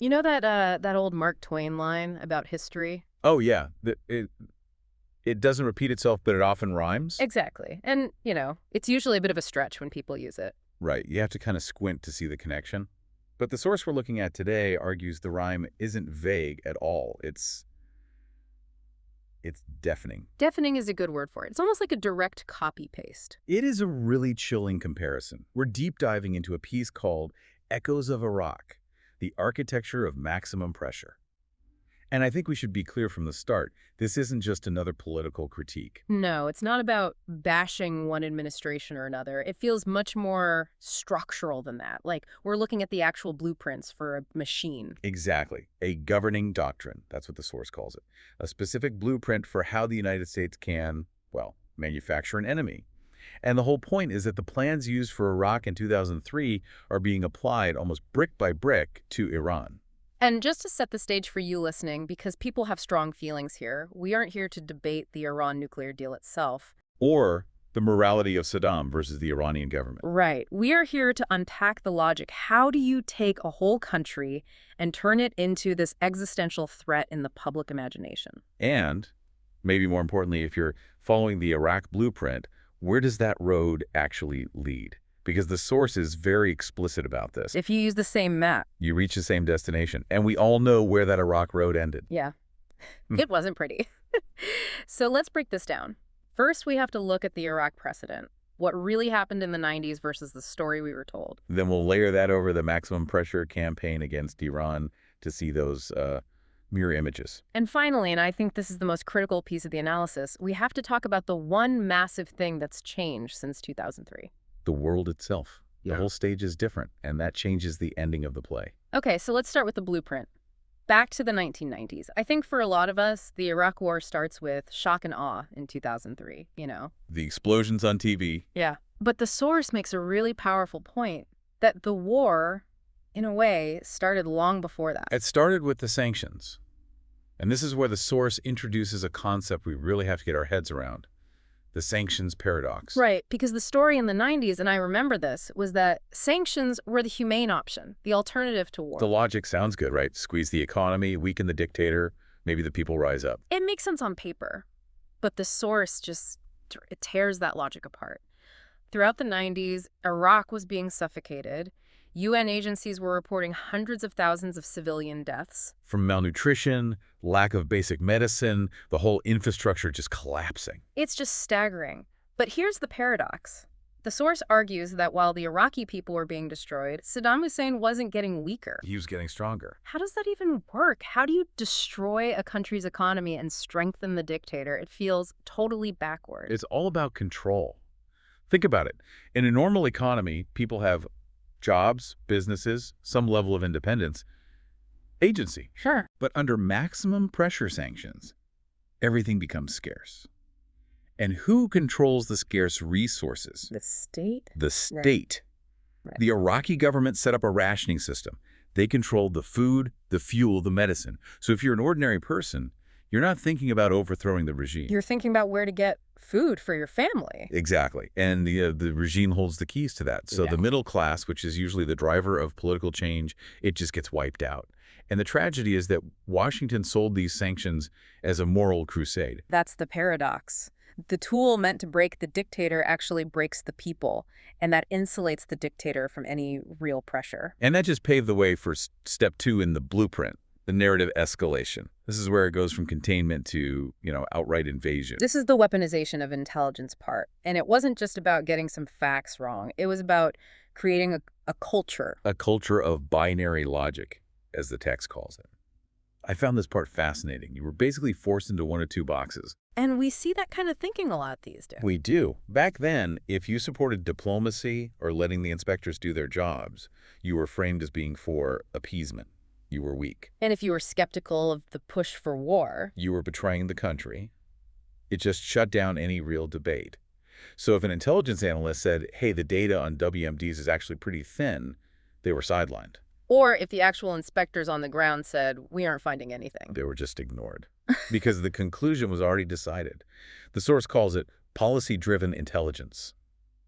You know that old Mark Twain line about history? Oh, yeah. It doesn't repeat itself, but it often rhymes. Exactly. And, it's usually a bit of a stretch when people use it. Right. You have to kind of squint to see the connection. But the source we're looking at today argues the rhyme isn't vague at all. It's deafening. Deafening is a good word for it. It's almost like a direct copy-paste. It is a really chilling comparison. We're deep diving into a piece called Echoes of Iraq, the architecture of maximum pressure. And I think we should be clear from the start, this isn't just another political critique. No, it's not about bashing one administration or another. It feels much more structural than that. Like, we're looking at the actual blueprints for a machine. Exactly. A governing doctrine. That's what the source calls it. A specific blueprint for how the United States can, well, manufacture an enemy. And the whole point is that the plans used for Iraq in 2003 are being applied almost brick by brick to Iran. And just to set the stage for you listening, because people have strong feelings here, we aren't here to debate the Iran nuclear deal itself. Or the morality of Saddam versus the Iranian government. Right. We are here to unpack the logic. How do you take a whole country and turn it into this existential threat in the public imagination? And, maybe more importantly, if you're following the Iraq blueprint, where does that road actually lead? Because the source is very explicit about this. If you use the same map. You reach the same destination. And we all know where that Iraq road ended. Yeah. It wasn't pretty. So let's break this down. First, we have to look at the Iraq precedent. What really happened in the 90s versus the story we were told. Then we'll layer that over the maximum pressure campaign against Iran to see those mirror images. And finally, and I think this is the most critical piece of the analysis, we have to talk about the one massive thing that's changed since 2003. The world itself. The Yeah. whole stage is different, and that changes the ending of the play. Okay, so let's start with the blueprint. Back to the 1990s. I think for a lot of us, the Iraq War starts with shock and awe in 2003, The explosions on TV. Yeah. But the source makes a really powerful point that the war, in a way, started long before that. It started with the sanctions. And this is where the source introduces a concept we really have to get our heads around. The sanctions paradox. Right, because the story in the 90s, and I remember this, was that sanctions were the humane option, the alternative to war. The logic sounds good, right? Squeeze the economy, weaken the dictator, maybe the people rise up. It makes sense on paper, but the source it tears that logic apart. Throughout the 90s, Iraq was being suffocated. UN agencies were reporting hundreds of thousands of civilian deaths. From malnutrition, lack of basic medicine, the whole infrastructure just collapsing. It's just staggering. But here's the paradox. The source argues that while the Iraqi people were being destroyed, Saddam Hussein wasn't getting weaker. He was getting stronger. How does that even work? How do you destroy a country's economy and strengthen the dictator? It feels totally backward. It's all about control. Think about it. In a normal economy, people have jobs, businesses, some level of independence, agency. Sure. But under maximum pressure sanctions, everything becomes scarce. And who controls the scarce resources? The state? The state. Right. The Iraqi government set up a rationing system. They controlled the food, the fuel, the medicine. So if you're an ordinary person, you're not thinking about overthrowing the regime. You're thinking about where to get food for your family. Exactly. And the regime holds the keys to that. So Yeah. the middle class, which is usually the driver of political change, it just gets wiped out. And the tragedy is that Washington sold these sanctions as a moral crusade. That's the paradox. The tool meant to break the dictator actually breaks the people, and that insulates the dictator from any real pressure. And that just paved the way for step 2 in the blueprint, the narrative escalation. This is where it goes from containment to, outright invasion. This is the weaponization of intelligence part. And it wasn't just about getting some facts wrong. It was about creating a culture. A culture of binary logic, as the text calls it. I found this part fascinating. You were basically forced into one of two boxes. And we see that kind of thinking a lot these days. We do. Back then, if you supported diplomacy or letting the inspectors do their jobs, you were framed as being for appeasement. You were weak. And if you were skeptical of the push for war, you were betraying the country. It just shut down any real debate. So if an intelligence analyst said, hey, the data on WMDs is actually pretty thin, they were sidelined. Or if the actual inspectors on the ground said, we aren't finding anything. They were just ignored because the conclusion was already decided. The source calls it policy-driven intelligence.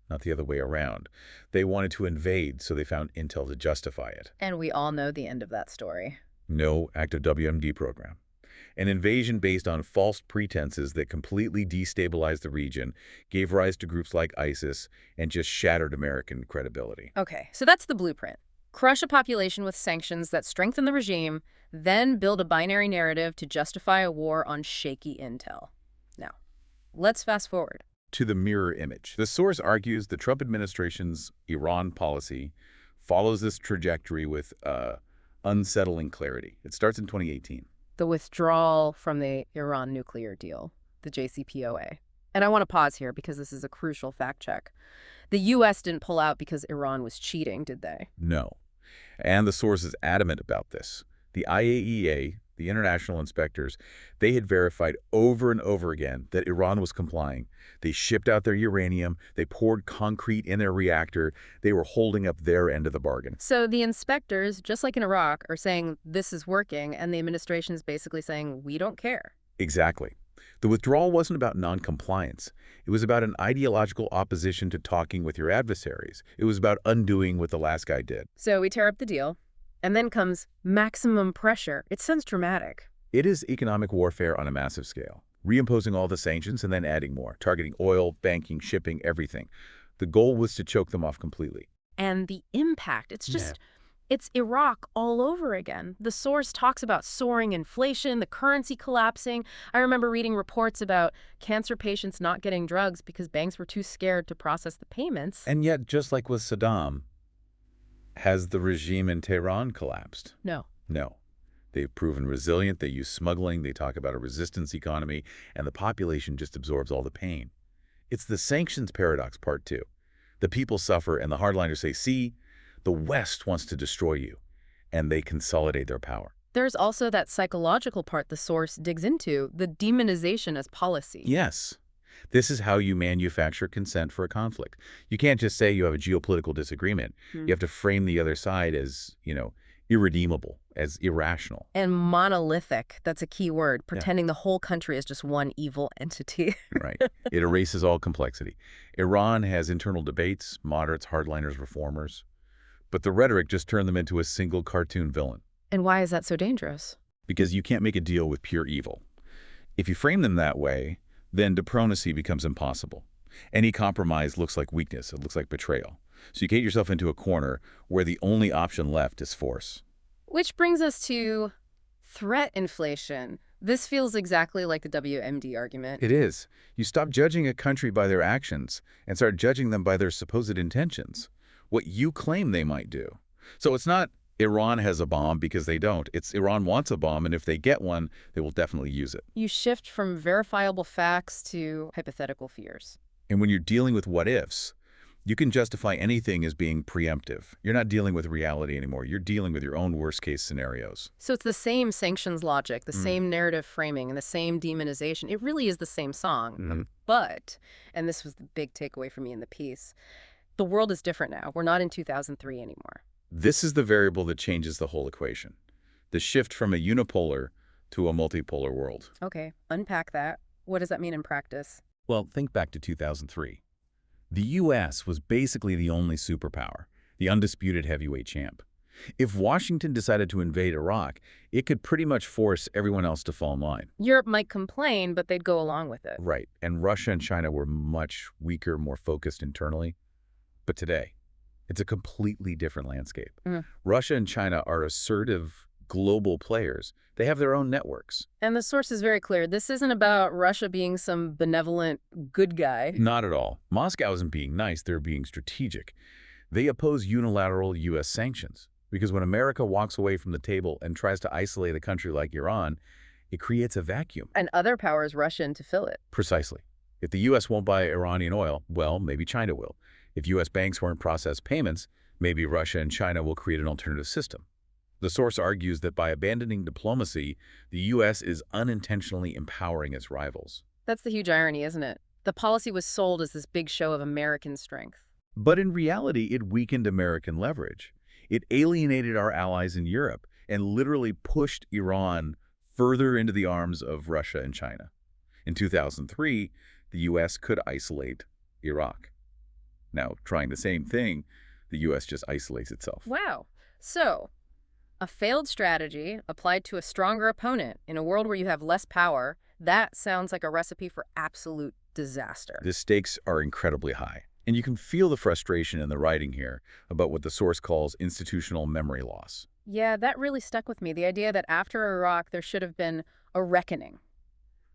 not the other way around. They wanted to invade, so they found intel to justify it. And we all know the end of that story. No active WMD program. An invasion based on false pretenses that completely destabilized the region, gave rise to groups like ISIS, and just shattered American credibility. Okay, so that's the blueprint. Crush a population with sanctions that strengthen the regime, then build a binary narrative to justify a war on shaky intel. Now, let's fast forward. To the mirror image. The source argues the Trump administration's Iran policy follows this trajectory with unsettling clarity. It starts in 2018. The withdrawal from the Iran nuclear deal, the JCPOA. And I want to pause here because this is a crucial fact check. The U.S. didn't pull out because Iran was cheating, did they? No. And the source is adamant about this. The IAEA, the international inspectors, they had verified over and over again that Iran was complying. They shipped out their uranium. They poured concrete in their reactor. They were holding up their end of the bargain. So the inspectors, just like in Iraq, are saying this is working, and the administration is basically saying we don't care. Exactly. The withdrawal wasn't about non-compliance. It was about an ideological opposition to talking with your adversaries. It was about undoing what the last guy did. So we tear up the deal, and then comes maximum pressure. It sounds dramatic. It is economic warfare on a massive scale, reimposing all the sanctions and then adding more, targeting oil, banking, shipping, everything. The goal was to choke them off completely. And the impact, it's Iraq all over again. The source talks about soaring inflation, the currency collapsing. I remember reading reports about cancer patients not getting drugs because banks were too scared to process the payments. And yet, just like with Saddam, has the regime in Tehran collapsed? No. No. They've proven resilient. They use smuggling. They talk about a resistance economy, and the population just absorbs all the pain. It's the sanctions paradox part two. The people suffer, and the hardliners say, see, the West wants to destroy you, and they consolidate their power. There's also that psychological part the source digs into, the demonization as policy. Yes. This is how you manufacture consent for a conflict. You can't just say you have a geopolitical disagreement. You have to frame the other side as, irredeemable, as irrational. And monolithic, that's a key word, pretending the whole country is just one evil entity. Right. It erases all complexity. Iran has internal debates, moderates, hardliners, reformers. But the rhetoric just turned them into a single cartoon villain. And why is that so dangerous? Because you can't make a deal with pure evil. If you frame them that way, then diplomacy becomes impossible. Any compromise looks like weakness. It looks like betrayal. So you get yourself into a corner where the only option left is force. Which brings us to threat inflation. This feels exactly like the WMD argument. It is. You stop judging a country by their actions and start judging them by their supposed intentions, what you claim they might do. So it's not Iran has a bomb because they don't. It's Iran wants a bomb, and if they get one, they will definitely use it. You shift from verifiable facts to hypothetical fears. And when you're dealing with what-ifs, you can justify anything as being preemptive. You're not dealing with reality anymore. You're dealing with your own worst-case scenarios. So it's the same sanctions logic, the same narrative framing, and the same demonization. It really is the same song. But, and this was the big takeaway for me in the piece, the world is different now. We're not in 2003 anymore. This is the variable that changes the whole equation. The shift from a unipolar to a multipolar world. Okay, unpack that. What does that mean in practice? Well, think back to 2003. The U.S. was basically the only superpower, the undisputed heavyweight champ. If Washington decided to invade Iraq, it could pretty much force everyone else to fall in line. Europe might complain, but they'd go along with it. Right, and Russia and China were much weaker, more focused internally. But today, it's a completely different landscape. Russia and China are assertive global players. They have their own networks. And the source is very clear. This isn't about Russia being some benevolent good guy. Not at all. Moscow isn't being nice. They're being strategic. They oppose unilateral U.S. sanctions because when America walks away from the table and tries to isolate a country like Iran, it creates a vacuum. And other powers rush in to fill it. Precisely. If the U.S. won't buy Iranian oil, well, maybe China will. If U.S. banks won't process payments, maybe Russia and China will create an alternative system. The source argues that by abandoning diplomacy, the U.S. is unintentionally empowering its rivals. That's the huge irony, isn't it? The policy was sold as this big show of American strength. But in reality, it weakened American leverage. It alienated our allies in Europe and literally pushed Iran further into the arms of Russia and China. In 2003, the U.S. could isolate Iraq. Now, trying the same thing, the U.S. just isolates itself. Wow. So, a failed strategy applied to a stronger opponent in a world where you have less power, that sounds like a recipe for absolute disaster. The stakes are incredibly high. And you can feel the frustration in the writing here about what the source calls institutional memory loss. Yeah, that really stuck with me. The idea that after Iraq, there should have been a reckoning,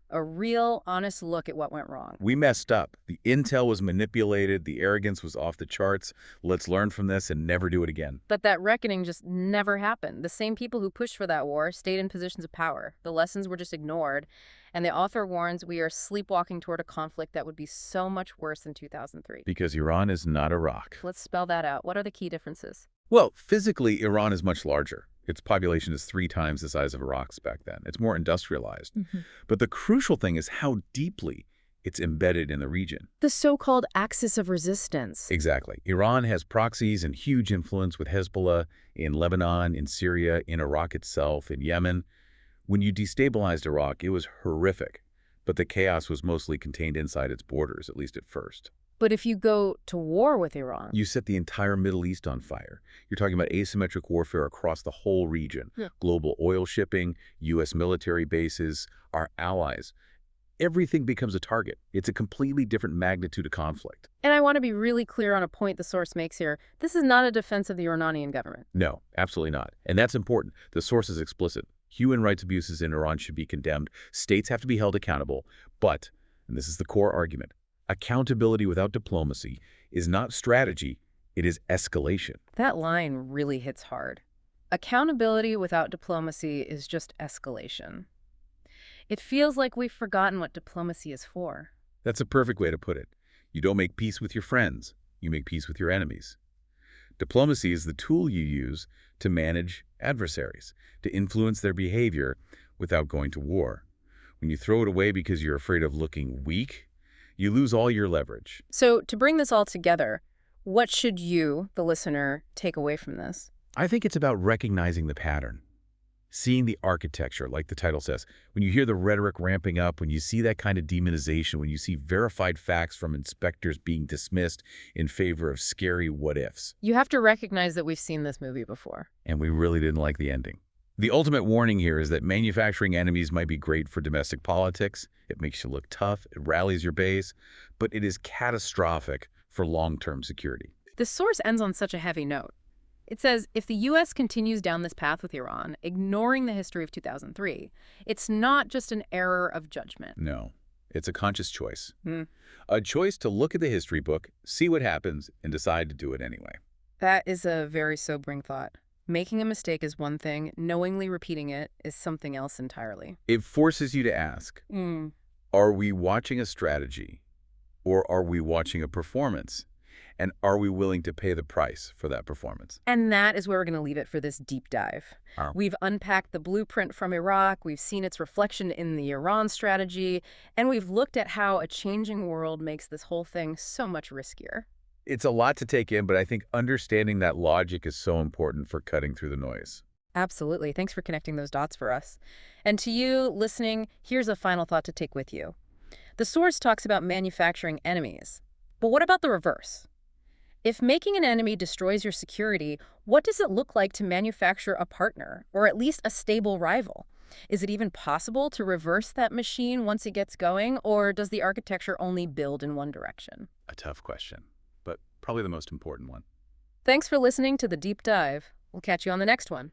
a real, honest look at what went wrong. We messed up. The intel was manipulated. The arrogance was off the charts. Let's learn from this and never do it again. But that reckoning just never happened. The same people who pushed for that war stayed in positions of power. The lessons were just ignored. And the author warns we are sleepwalking toward a conflict that would be so much worse than 2003. Because Iran is not Iraq. Let's spell that out. What are the key differences? Well, physically, Iran is much larger. Its population is 3 times the size of Iraq's back then. It's more industrialized. But the crucial thing is how deeply it's embedded in the region. The so-called axis of resistance. Exactly. Iran has proxies and huge influence with Hezbollah in Lebanon, in Syria, in Iraq itself, in Yemen. When you destabilized Iraq, it was horrific, but the chaos was mostly contained inside its borders, at least at first. But if you go to war with Iran... You set the entire Middle East on fire. You're talking about asymmetric warfare across the whole region. Yeah. Global oil shipping, U.S. military bases, our allies. Everything becomes a target. It's a completely different magnitude of conflict. And I want to be really clear on a point the source makes here. This is not a defense of the Iranian government. No, absolutely not. And that's important. The source is explicit. Human rights abuses in Iran should be condemned. States have to be held accountable. But, and this is the core argument, accountability without diplomacy is not strategy, it is escalation. That line really hits hard. Accountability without diplomacy is just escalation. It feels like we've forgotten what diplomacy is for. That's a perfect way to put it. You don't make peace with your friends, you make peace with your enemies. Diplomacy is the tool you use to manage adversaries, to influence their behavior without going to war. When you throw it away because you're afraid of looking weak, you lose all your leverage. So, to bring this all together, what should you, the listener, take away from this? I think it's about recognizing the pattern. Seeing the architecture, like the title says. When you hear the rhetoric ramping up, when you see that kind of demonization, when you see verified facts from inspectors being dismissed in favor of scary what-ifs. You have to recognize that we've seen this movie before. And we really didn't like the ending. The ultimate warning here is that manufacturing enemies might be great for domestic politics. It makes you look tough, it rallies your base, but it is catastrophic for long-term security. The source ends on such a heavy note. It says, if the U.S. continues down this path with Iran, ignoring the history of 2003, it's not just an error of judgment. No, it's a conscious choice. A choice to look at the history book, see what happens, and decide to do it anyway. That is a very sobering thought. Making a mistake is one thing, knowingly repeating it is something else entirely. It forces you to ask, are we watching a strategy, or are we watching a performance? And are we willing to pay the price for that performance? And that is where we're going to leave it for this deep dive. We've unpacked the blueprint from Iraq, we've seen its reflection in the Iran strategy, and we've looked at how a changing world makes this whole thing so much riskier. It's a lot to take in, but I think understanding that logic is so important for cutting through the noise. Absolutely. Thanks for connecting those dots for us. And to you listening, here's a final thought to take with you. The source talks about manufacturing enemies. But what about the reverse? If making an enemy destroys your security, what does it look like to manufacture a partner, or at least a stable rival? Is it even possible to reverse that machine once it gets going, or does the architecture only build in one direction? A tough question, but probably the most important one. Thanks for listening to The Deep Dive. We'll catch you on the next one.